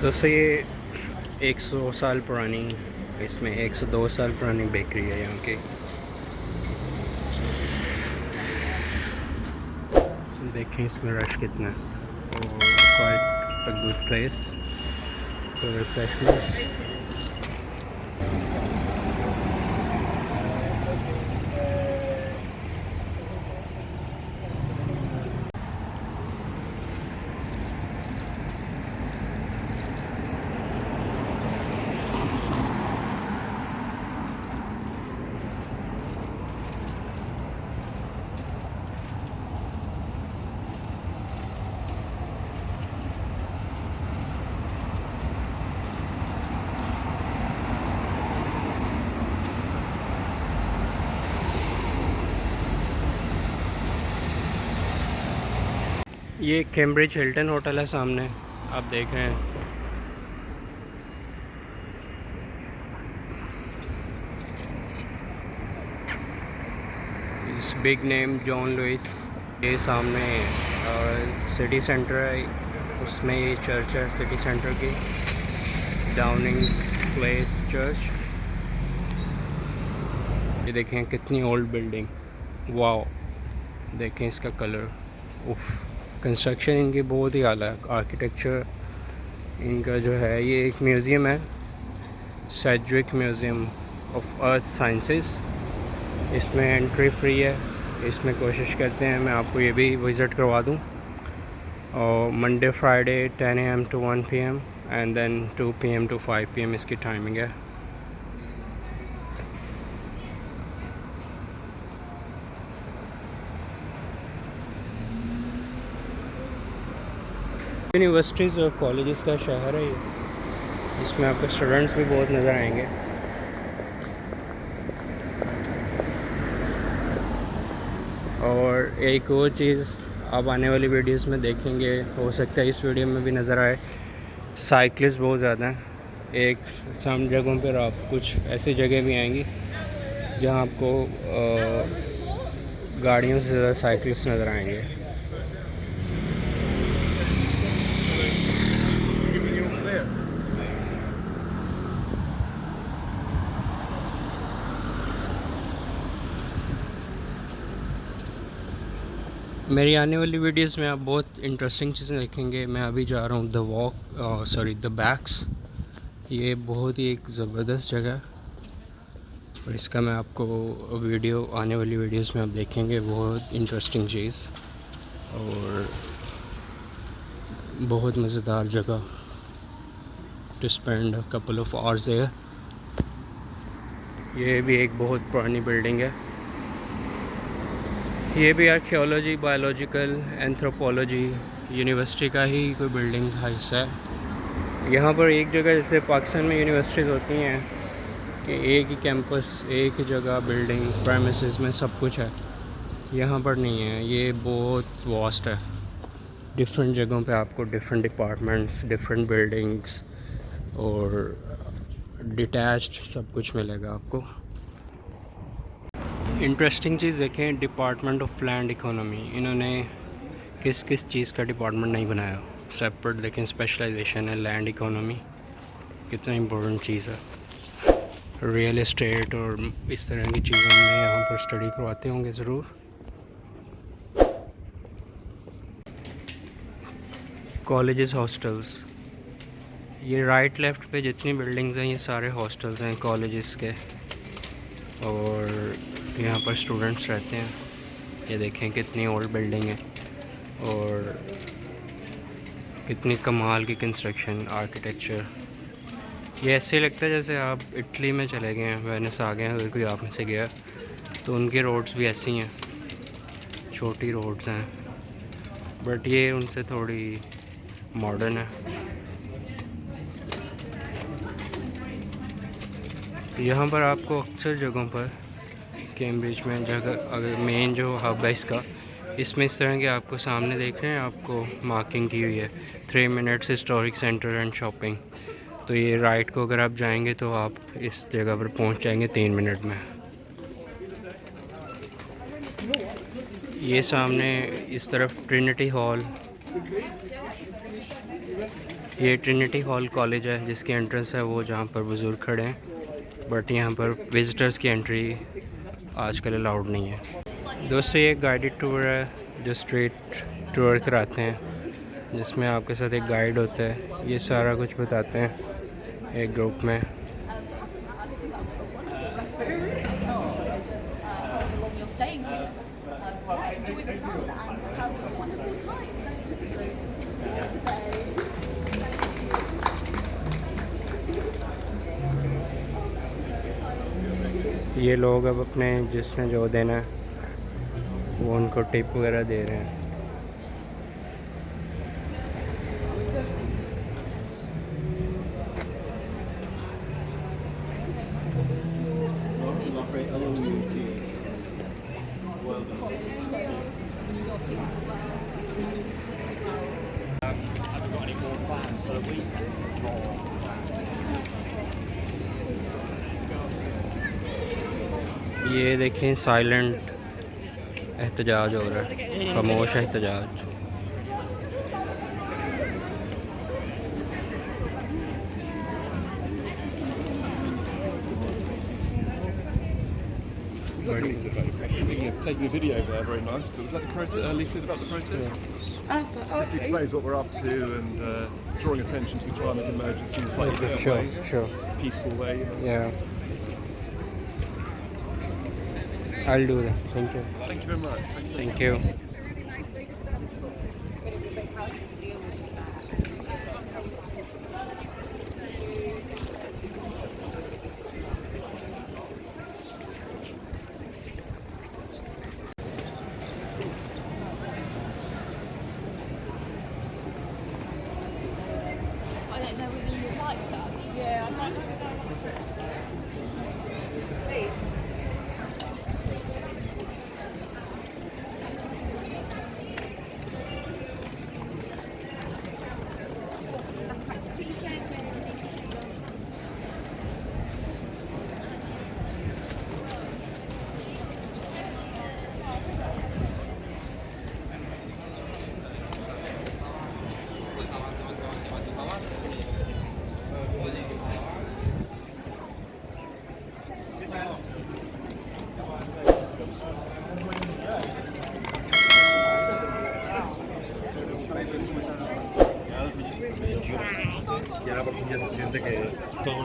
दोस्तों ये 100 साल पुरानी, इसमें 102 साल पुरानी बेकरी है यहाँ की। देखें इसमें रश कितना है। और quite a good place for refreshments. ये कैम्ब्रिज हिल्टन होटल है सामने, आप देख रहे हैं। इस बिग नेम जॉन लुइस। ये सामने सिटी सेंटर है, उसमें ये चर्च है सिटी सेंटर की, डाउनिंग प्लेस चर्च। ये देखें कितनी ओल्ड बिल्डिंग, वाओ। देखें इसका कलर, उफ। कंस्ट्रक्शन इनकी बहुत ही आला है, आर्किटेक्चर इनका जो है। ये एक म्यूज़ियम है, Cedric museum of earth sciences. इसमें एंट्री फ्री है। इसमें कोशिश करते हैं मैं आपको ये भी विज़िट करवा दूँ। और Monday Friday 10 AM to 1 PM and then 2 PM to 5 PM इसकी टाइमिंग है। यूनिवर्सिटीज़ और कॉलेजेस का शहर है ये। इसमें आपको स्टूडेंट्स भी बहुत नज़र आएंगे। और एक और चीज़ आप आने वाली वीडियोस में देखेंगे, हो सकता है इस वीडियो में भी नज़र आए, साइकिलिस्ट बहुत ज़्यादा हैं। एक साम जगहों पर आप कुछ ऐसी जगह भी आएंगी जहां आपको गाड़ियों से ज़्यादा साइकिलिस्ट नज़र आएंगे। मेरी आने वाली वीडियोस में आप बहुत इंटरेस्टिंग चीज़ें देखेंगे। मैं अभी जा रहा हूँ द बैक्स। ये बहुत ही एक ज़बरदस्त जगह है और इसका मैं आपको वीडियो आने वाली वीडियोस में आप देखेंगे। बहुत इंटरेस्टिंग चीज़ और बहुत मज़ेदार जगह to spend a couple of hours there. ये भी एक बहुत पुरानी बिल्डिंग है। ये भी आर्कियोलॉजी, बायोलॉजिकल, एंथ्रोपोलॉजी यूनिवर्सिटी का ही कोई बिल्डिंग का हिस्सा है। यहाँ पर एक जगह जैसे पाकिस्तान में यूनिवर्सिटीज़ होती हैं कि एक ही कैंपस, एक ही जगह बिल्डिंग प्रेमिसेस में सब कुछ है, यहाँ पर नहीं है। ये बहुत वास्ट है। डिफरेंट जगहों पे आपको डिफरेंट डिपार्टमेंट्स, डिफरेंट बिल्डिंग्स और डिटैच्ड सब कुछ मिलेगा आपको। इंटरेस्टिंग चीज़ देखें, डिपार्टमेंट ऑफ लैंड इकोनॉमी, इन्होंने किस किस चीज़ का डिपार्टमेंट नहीं बनाया सेपरेट, लेकिन स्पेशलाइजेशन है लैंड इकोनॉमी। कितना इम्पोर्टेंट चीज़ है। रियल एस्टेट और इस तरह की चीज़ों में यहाँ पर स्टडी करवाते होंगे ज़रूर। कॉलेजेस, हॉस्टल्स, ये राइट लेफ़्ट पे जितनी बिल्डिंग्स हैं ये सारे हॉस्टल्स हैं कॉलेजेस के, और यहाँ पर स्टूडेंट्स रहते हैं। ये देखें कितनी ओल्ड बिल्डिंग है और कितनी कमाल की कंस्ट्रक्शन, आर्किटेक्चर। ये ऐसे लगता है जैसे आप इटली में चले गए हैं, वेनिस आ गए हैं। अगर कोई आप में से गया तो उनके रोड्स भी ऐसी हैं, छोटी रोड्स हैं, बट ये उनसे थोड़ी मॉडर्न है। यहाँ पर आपको अक्सर जगहों पर कैम्ब्रिज में जगह, अगर मेन जो हब है इसका, इसमें इस तरह के आपको सामने देख रहे हैं, आपको मार्किंग की हुई है 3 minutes historic centre and shopping. तो ये राइट को अगर आप जाएंगे तो आप इस जगह पर पहुंच जाएंगे 3 मिनट में। ये सामने इस तरफ ट्रिनिटी हॉल, ये ट्रिनिटी हॉल कॉलेज है जिसकी एंट्रेंस है वो जहाँ पर बुज़ुर्ग खड़े हैं, बट यहाँ पर विज़िटर्स की एंट्री आजकल अलाउड नहीं है। दोस्तों ये एक गाइडेड टूर है जो स्ट्रीट टूर कराते हैं, जिसमें आपके साथ एक गाइड होता है, ये सारा कुछ बताते हैं एक ग्रुप में। ये लोग अब अपने जिसने जो देना है वो उनको टिप वगैरह दे रहे हैं। ये देखें साइलेंट एहतजाज हो रहा है, खामोश एहतजाज। Taking a video there, very nice. But was that a leaflet about the protest? Just explains what we're up to and drawing attention to the climate emergency in a slightly different way, Sure. peaceful way. Yeah. I'll do that. Thank you. Thank you very much. Thank you. I don't know whether you like that. Yeah, I don't know. Please. Ya porque ya se siente que todo